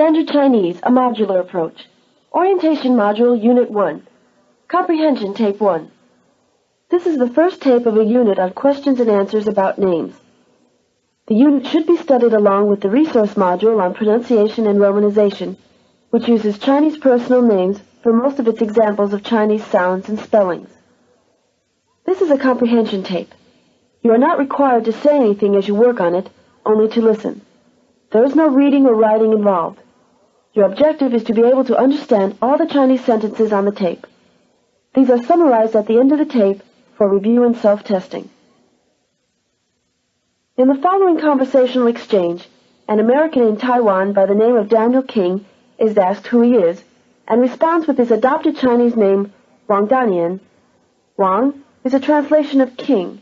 Standard Chinese, a modular approach. Orientation Module, Unit 1. Comprehension Tape 1. This is the first tape of a unit on questions and answers about names. The unit should be studied along with the resource module on pronunciation and romanization, which uses Chinese personal names for most of its examples of Chinese sounds and spellings. This is a comprehension tape. You are not required to say anything as you work on it, only to listen. There is no reading or writing involved. Your objective is to be able to understand all the Chinese sentences on the tape. These are summarized at the end of the tape for review and self-testing. In the following conversational exchange, an American in Taiwan by the name of Daniel King is asked who he is, and responds with his adopted Chinese name, Wang Danian. Wang is a translation of King.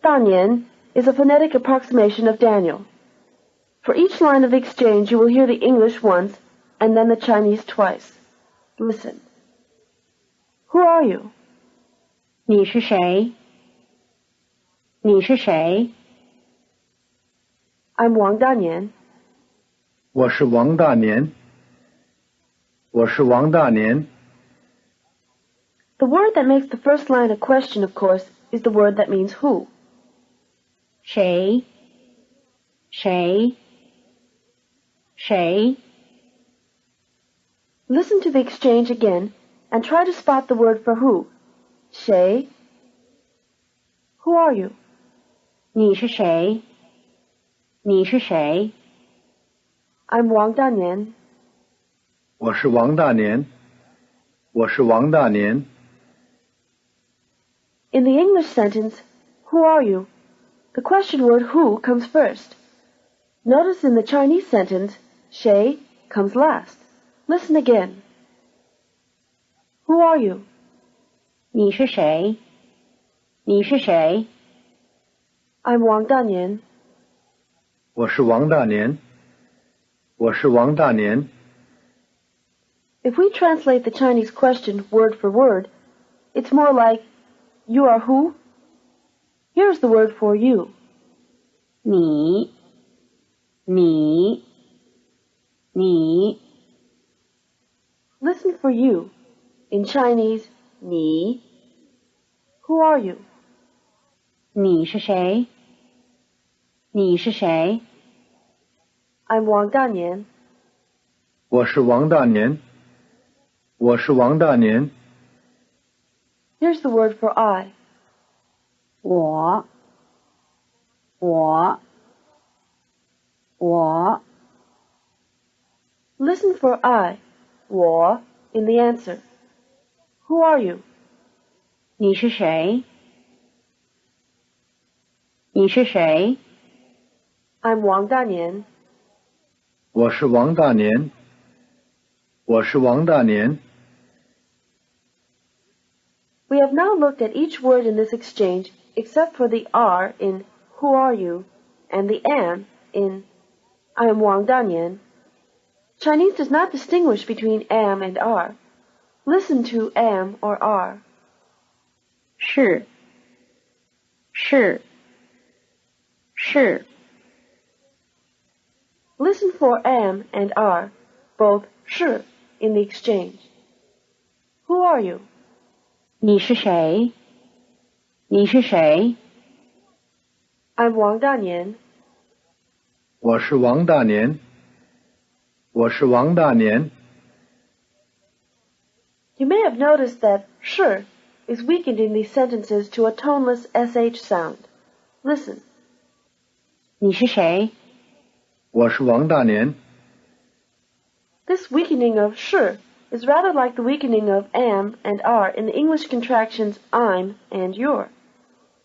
Danian is a phonetic approximation of Daniel. For each line of the exchange, you will hear the English once and then the Chinese twice. Listen. Who are you? 你是谁? 你是谁? I'm Wang Danian. 我是王大年. 我是王大年. The word that makes the first line a question, of course, is the word that means who. 谁? 谁? 谁? Listen to the exchange again and try to spot the word for who. 谁? Who are you? 你是谁? 你是谁? I'm Wang Danian. 我是王大年. 我是王大年. In the English sentence, who are you? The question word who comes first. Notice in the Chinese sentence, 谁 comes last. Listen again. Who are you? 你是谁? 你是谁? I'm Wang Danian. 我是王大年. 我是王大年. If we translate the Chinese question word for word, it's more like, you are who? Here's the word for you. 你 你 你 Listen for you. In Chinese, 你. Who are you? 你是谁? 你是谁? I'm Wang Danian. 我是王大年. 我是王大年. Here's the word for I. 我 我 我 Listen for I, 我, in the answer. Who are you? 你是谁? 你是谁? I'm Wang Danian. 我是王大年. 我是王大年. We have now looked at each word in this exchange except for the R in who are you and the am in I am Wang Danian. Chinese does not distinguish between am and are. Listen to am or are. 是 是 是 Listen for am and are, both 是 in the exchange. Who are you? 你是谁? 你是谁? I'm Wang Danian. 我是王大年. 我是王大年. You may have noticed that 是 is weakened in these sentences to a toneless sh sound. Listen. 你是谁? 我是王大年. This weakening of 是 is rather like the weakening of am and are in the English contractions I'm and you're.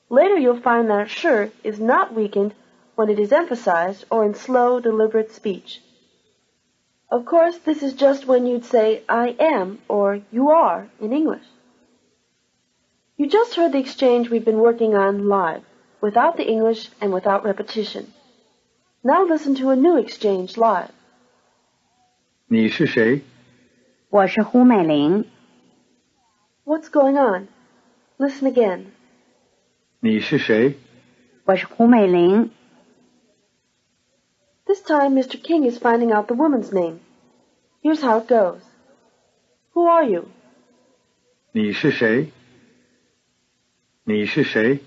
Later you'll find that 是 is not weakened when it is emphasized or in slow, deliberate speech. Of course, this is just when you'd say I am or you are in English. You just heard the exchange we've been working on live, without the English and without repetition. Now listen to a new exchange live. 你是谁? 我是胡美玲. What's going on? Listen again. 你是谁? 我是胡美玲. This time Mr. King is finding out the woman's name. Here's how it goes. Who are you? 你是谁？你是谁？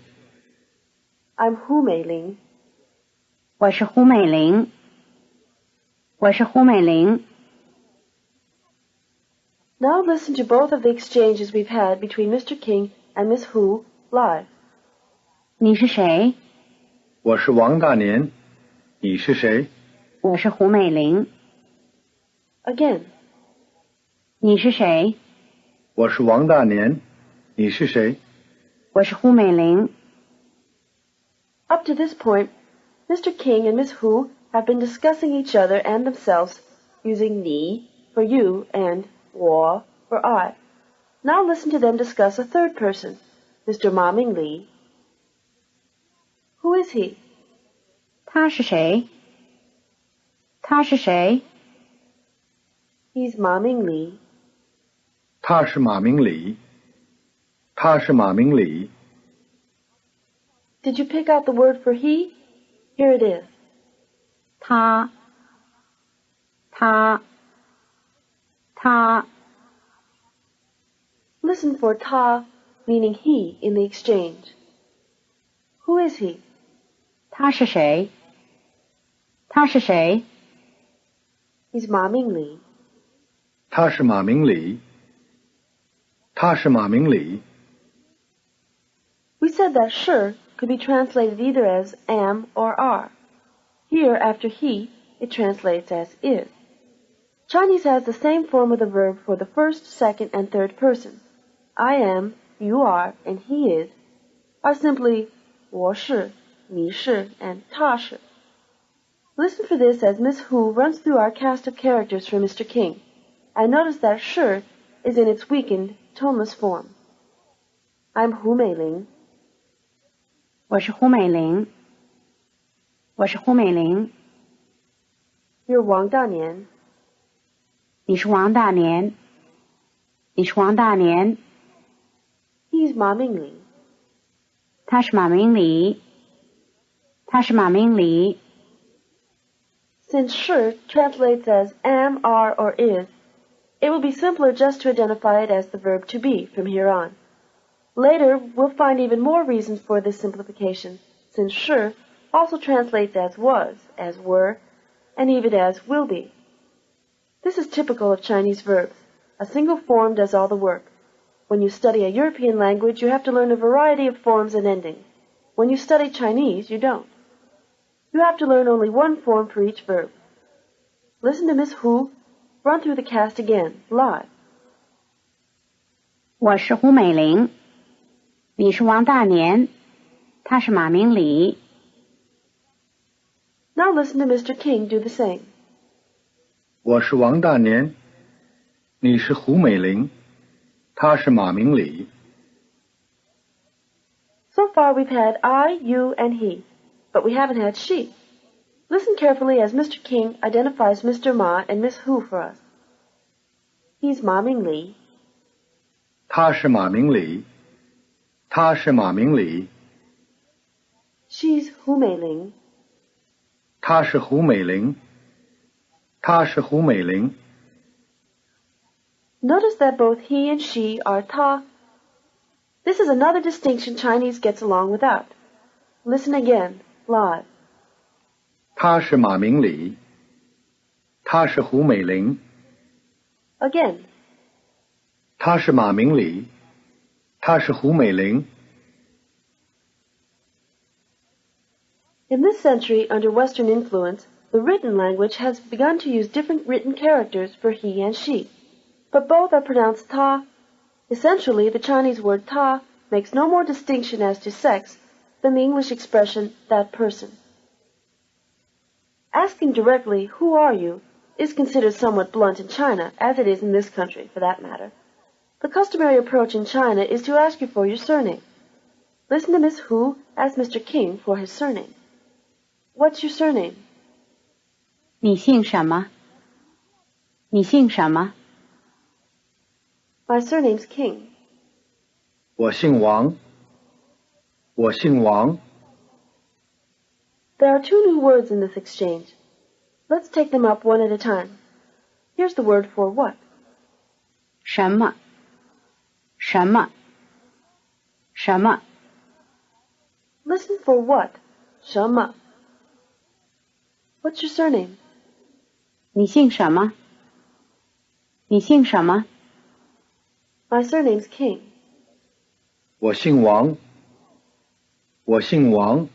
I'm Hu Meiling. 我是胡美玲。我是胡美玲。 Now listen to both of the exchanges we've had between Mr. King and Miss Hu live. 你是谁？我是王大年。你是谁？我是胡美玲。 Again. 你是谁？我是王大年。你是谁？我是胡美玲。 Up to this point, Mr. King and Miss Hu have been discussing each other and themselves using ni for you and 我 for I. Now listen to them discuss a third person, Mr. Ma Ming Li. Who is he? 他是谁？他是谁？ He's Ma Ming Li. 他是马明礼。他是马明礼。 Did you pick out the word for he? Here it is. 他 Listen for ta, meaning he, in the exchange. Who is he? 他是谁？他是谁？ He's Ma Ming Li. 他是马明礼。他是马明礼。 We said that 是 could be translated either as am or are. Here, after he, it translates as is. Chinese has the same form of the verb for the first, second, and third person. I am, you are, and he is are simply 我是, 你是, and 他是. Listen for this as Miss Hu runs through our cast of characters for Mr. King, and notice that 是 is in its weakened, toneless form. I'm Hu Meiling. 我是胡美玲。我是胡美玲。 You're Wang Danian. 你是王大年。你是王大年。 He's Ma Mingli. 他是马明礼。他是马明礼。 Since 是 translates as am, are, or is, it will be simpler just to identify it as the verb to be from here on. Later, we'll find even more reasons for this simplification, since 是 also translates as was, as were, and even as will be. This is typical of Chinese verbs. A single form does all the work. When you study a European language, you have to learn a variety of forms and endings. When you study Chinese, you don't. You have to learn only one form for each verb. Listen to Miss Hu run through the cast again, live. 我是胡美玲。你是王大年。他是马明礼。 Now listen to Mr. King do the same. 我是王大年。你是胡美玲。他是马明礼。 So far we've had I, you, and he, but we haven't had she. Listen carefully as Mr. King identifies Mr. Ma and Miss Hu for us. He's Ma Ming Li. 他是马明礼。他是马明礼。 She's Hu Meiling. 他是胡美玲。他是胡美玲。 Notice that both he and she are ta. This is another distinction Chinese gets along without. Listen again, live. 他是马明礼。他是胡美玲。 Again. 他是马明礼。他是胡美玲。 In this century, under Western influence, the written language has begun to use different written characters for he and she, but both are pronounced ta. Essentially, the Chinese word ta makes no more distinction as to sex than the English expression that person. Asking directly, who are you, is considered somewhat blunt in China, as it is in this country, for that matter. The customary approach in China is to ask you for your surname. Listen to Miss Hu ask Mr. King for his surname. What's your surname? 你姓什么？你姓什么？ My surname's King. 我姓王。我姓王。 There are two new words in this exchange. Let's take them up one at a time. Here's the word for what. 什么什么什么 Listen for what. 什么 What's your surname? 你姓什么？你姓什么？ My surname's King. 我姓王。我姓王。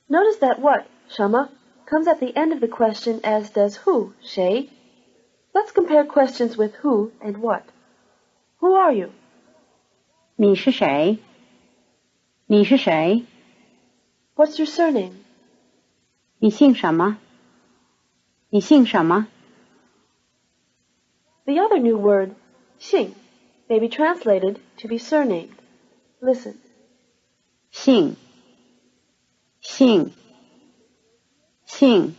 Notice that what, 什么, comes at the end of the question as does who, 谁. Let's compare questions with who and what. Who are you? 你是谁？你是谁？ What's your surname? 你姓什么？你姓什么？ The other new word, 姓, may be translated to be surnamed. Listen. 姓姓姓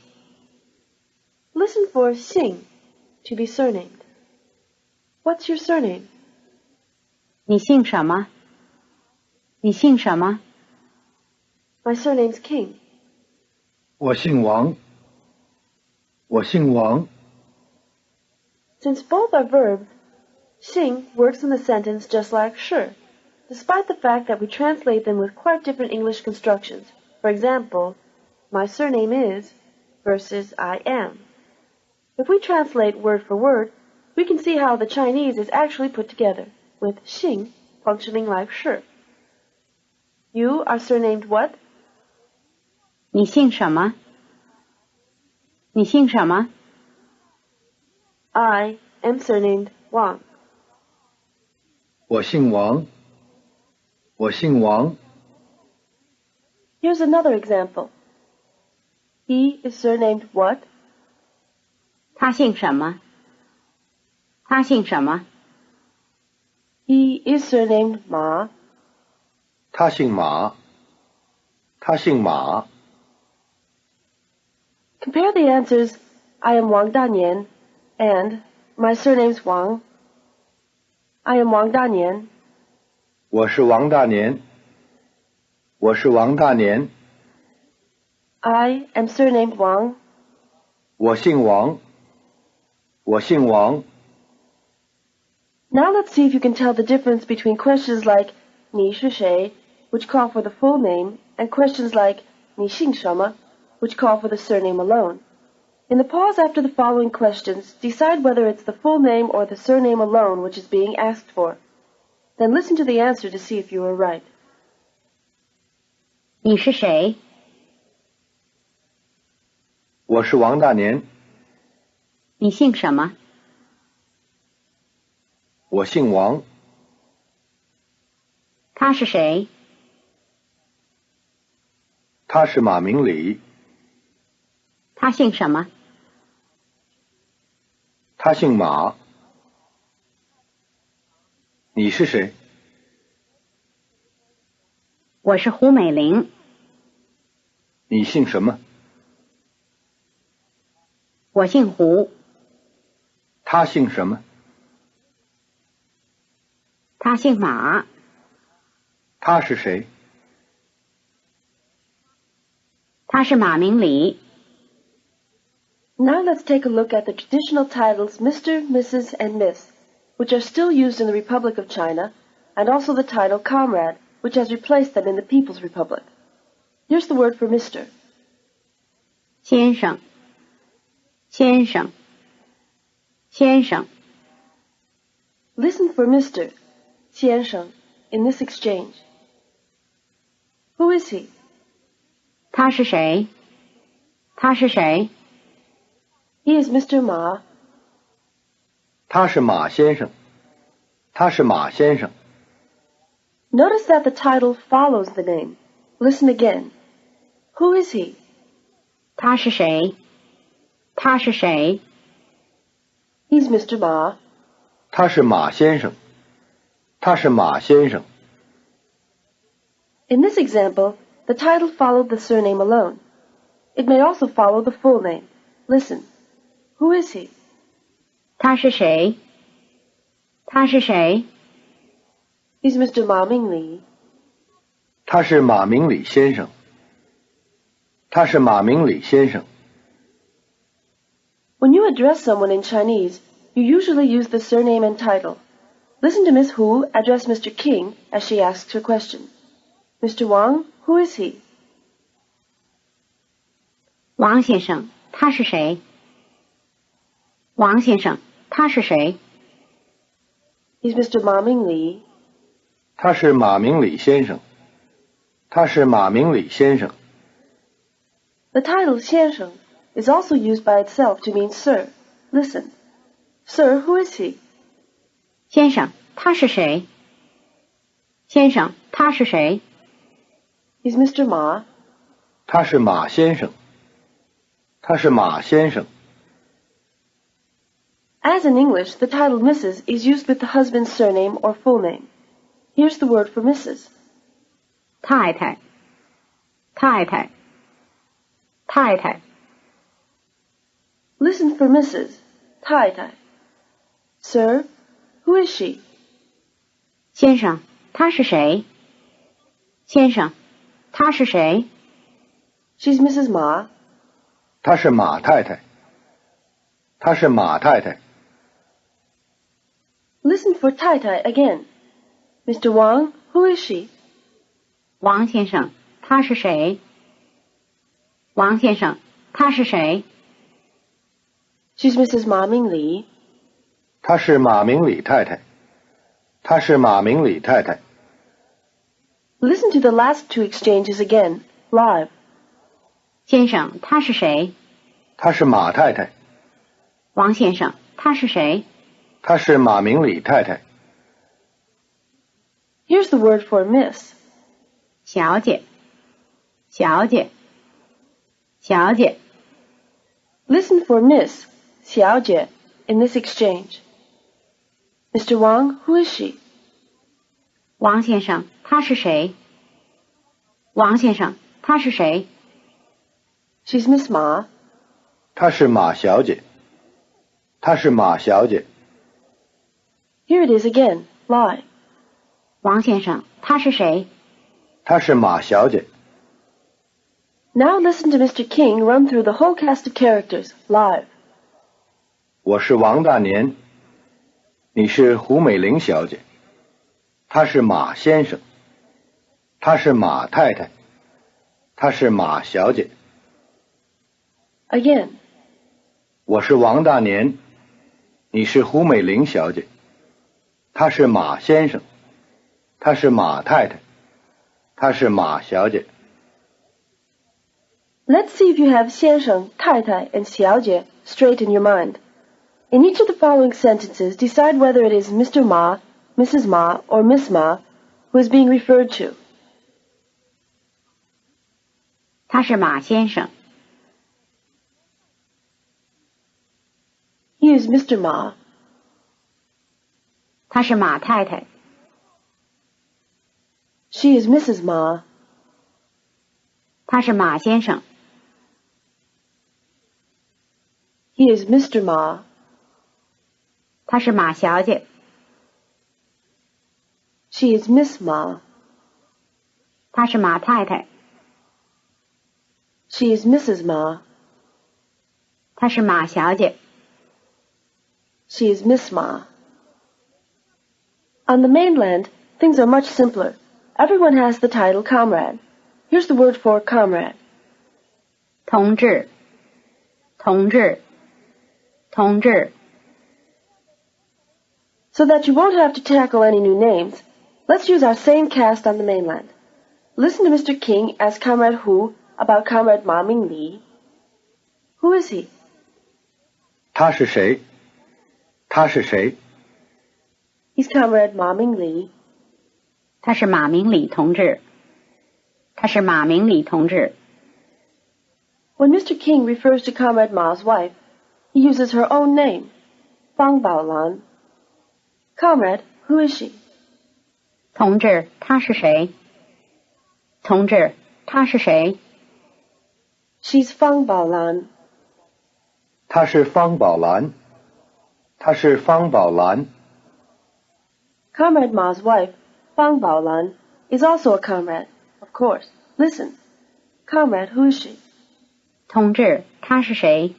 Listen for 姓 to be surnamed. What's your surname? 你姓什么？你姓什么？ My surname's King. 我姓王。我姓王。 Since both are verbs, 姓 works in the sentence just like 是, despite the fact that we translate them with quite different English constructions. For example, my surname is versus I am. If we translate word for word, we can see how the Chinese is actually put together, with 姓 functioning like 是. You are surnamed what? 你姓什么？你姓什么？ I am surnamed Wang. 我姓王。我姓王。 Here's another example. He is surnamed what? 他姓什么？他姓什么？ He is surnamed Ma. 他姓马。他姓马。 Compare the answers, I am Wang Danian, and my surname's Wang. I am Wang Danian. 我是王大年。我是王大年。 I am surnamed Wang. 我姓王。我姓王。 Now let's see if you can tell the difference between questions like 你是谁, which call for the full name, and questions like 你姓什么, which call for the surname alone. In the pause after the following questions, decide whether it's the full name or the surname alone which is being asked for. Then listen to the answer to see if you are right. 你是谁？我是王大年。你姓什么？我姓王。他是谁？他是马明礼。他姓什么？他姓马。你是谁？我是胡美玲。你姓什么？我姓胡。他姓什么？他姓马。他是谁？他是马明礼。Now let's take a look at the traditional titles Mr., Mrs., and Miss, which are still used in the Republic of China, and also the title Comrade, which has replaced them in the People's Republic. Here's the word for Mr. 先生，先生，先生。 Listen for Mr. 先生 in this exchange. Who is he? 他是谁？他是谁？ He is Mr. Ma. 他是马先生。他是马先生。 Notice that the title follows the name. Listen again. Who is he? 他是谁？他是谁？ He's Mr. Ma. 他是马先生。他是马先生。 In this example, the title followed the surname alone. It may also follow the full name. Listen. Who is he? 他是谁？他是谁？ He's Mr. Ma Mingli. 他是马明礼先生。他是马明礼先生。When you address someone in Chinese, you usually use the surname and title. Listen to Miss Hu address Mr. King as she asks her question. Mr. Wang, who is he? 王先生，他是谁？王先生，他是谁？ He's Mr. Ma Mingli. 他是马明礼先生。他是马明礼先生。 The title 先生 is also used by itself to mean sir. Listen. Sir, who is he? 先生，他是谁？先生，他是谁？ He's Mr. Ma. 他是马先生。他是马先生。 As in English, the title Mrs. is used with the husband's surname or full name. Here's the word for Mrs. 太太，太太，太太。 Listen for Mrs. 太太. Sir, who is she? 先生，他是谁？先生，他是谁？ She's Mrs. Ma. 他是马太太。他是马太太。 Listen for 太太 again. Mr. Wang, who is she? 王先生，他是谁？王先生，他是谁？ She's Mrs. Ma Mingli. 他是马明礼太太。他是马明礼太太。 Listen to the last two exchanges again, live. 先生，他是谁？他是马太太。王先生，他是谁？他是马明礼太太。 Here's the word for miss. 小姐，小姐，小姐。 Listen for miss, 小姐, in this exchange. Mr. Wang, who is she? 王先生，他是谁？王先生，他是谁？ She's Miss Ma. 她是马小姐。她是马小姐。 Here it is again, live. 王先生，他是谁？她是马小姐。 Now listen to Mr. King run through the whole cast of characters, live. 我是王大年。你是胡美玲小姐。他是马先生。他是马太太。他是马小姐。 Again. 我是王大年。你是胡美玲小姐。他是马先生。他是马太太。他是马小姐。 Let's see if you have 先生, 太太, and 小姐 straight in your mind. In each of the following sentences, decide whether it is Mr. Ma, Mrs. Ma, or Miss Ma who is being referred to. 他是马先生。 He is Mr. Ma. 他是马太太。 She is Mrs. Ma. 他是马先生。 He is Mr. Ma. 他是马小姐。 She is Miss Ma. 他是马太太。 She is Mrs. Ma. 他是马小姐。 She is Miss Ma. On the mainland, things are much simpler. Everyone has the title comrade. Here's the word for comrade. 同志，同志，同志。 So that you won't have to tackle any new names, let's use our same cast on the mainland. Listen to Mr. King ask Comrade Hu about Comrade Ma Mingli. Who is he? 他是谁？他是谁？ He's Comrade Ma Mingli. 他是马明礼同志。他是马明礼同志。 When Mr. King refers to Comrade Ma's wife, he uses her own name, Fang Baolan. Comrade, who is she? 同志，他是谁？同志，他是谁？ She's Fang Baolan. 她是方宝兰。她是方宝兰。 Comrade Ma's wife, Fang Baolan, is also a comrade, of course. Listen. Comrade, who is she? 同志，他是谁？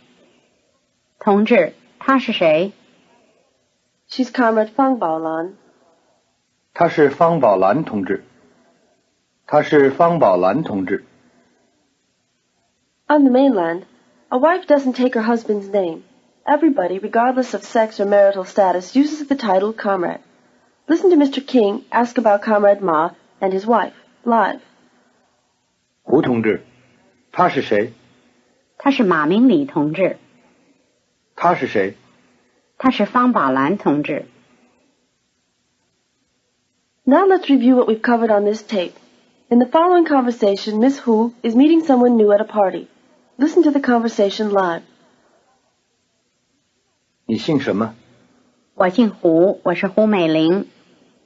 同志，他是谁？ She's Comrade Fang Baolan. 他是方宝兰同志。他是方宝兰同志。 On the mainland, a wife doesn't take her husband's name. Everybody, regardless of sex or marital status, uses the title Comrade. Listen to Mr. King ask about Comrade Ma and his wife, live. 胡同志，他是谁？他是马明礼同志。他是谁？他是方宝兰同志。 Now let's review what we've covered on this tape. In the following conversation, Miss Hu is meeting someone new at a party. Listen to the conversation live. 你姓什么？我姓胡，我是胡美玲。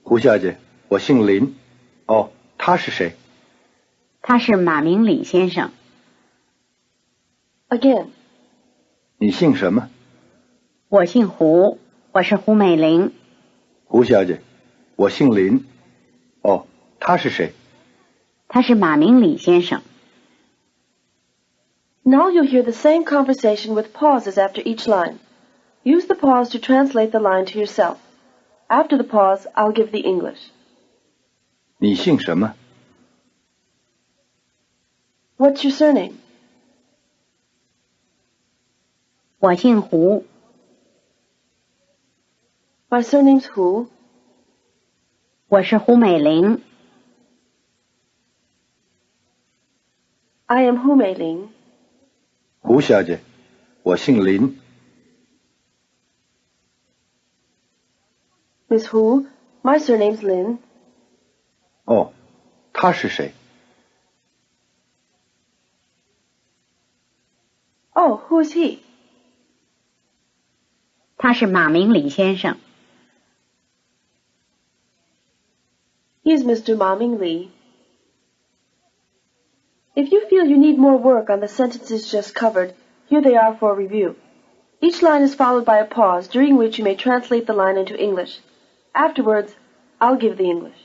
胡小姐，我姓林。哦，他是谁？他是马明礼先生。 Again. 你姓什么？我姓胡，我是胡美玲。胡小姐，我姓林。哦，他是谁？他是马明礼先生。 Now you'll hear the same conversation with pauses after each line. Use the pause to translate the line to yourself. After the pause, I'll give the English. 你姓什么？ What's your surname? 我姓胡， My surname's Hu. 我是胡美玲。 I am Hu Meiling. 胡小姐，我姓林。 Miss Hu, my surname's Lin. 哦，他是谁？ Oh, who is he? 他是马明礼先生。 He's Mr. Ma Ming Li. If you feel you need more work on the sentences just covered, here they are for review. Each line is followed by a pause, during which you may translate the line into English. Afterwards, I'll give the English.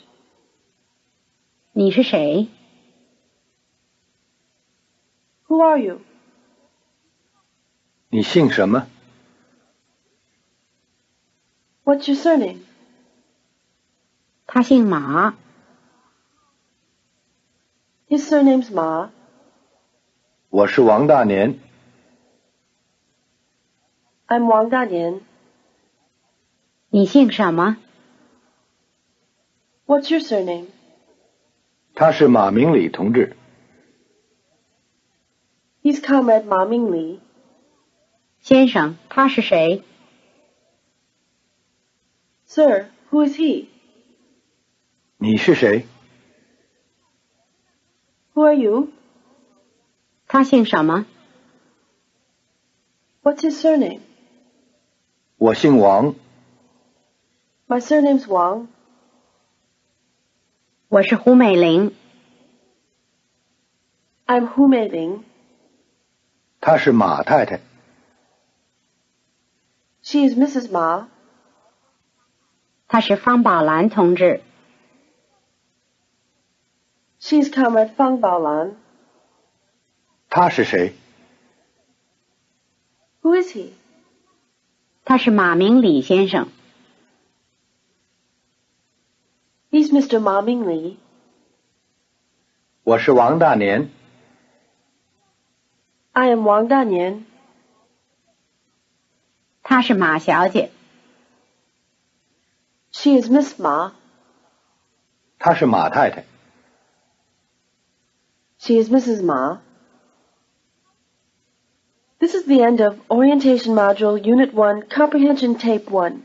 你是谁？ Who are you? 你姓什么？ What's your surname? 他姓马。 His surname's Ma. 我是王大年。 I'm Wang Danian. 你姓什么？ What's your surname? 他是马明礼同志。 He's Comrade Ma Ming Li. 先生，他是谁？ Sir, who is he? 你是谁？ Who are you? 他姓什么？ What's his surname? 我姓王。 My surname's Wang. 我是胡美玲。 I'm Hu Meiling. 她是马太太。 She is Mrs. Ma. 他是方宝兰同志。 She's Comrade Fang Baolan. 他是谁？ Who is he? 他是马明礼先生。 He's Mr. Ma Ming Li. 我是王大年。 I am Wang Danian. 她是马小姐。 She is Miss Ma. 她是马太太。 She is Mrs. Ma. This is the end of Orientation Module Unit 1, Comprehension Tape 1.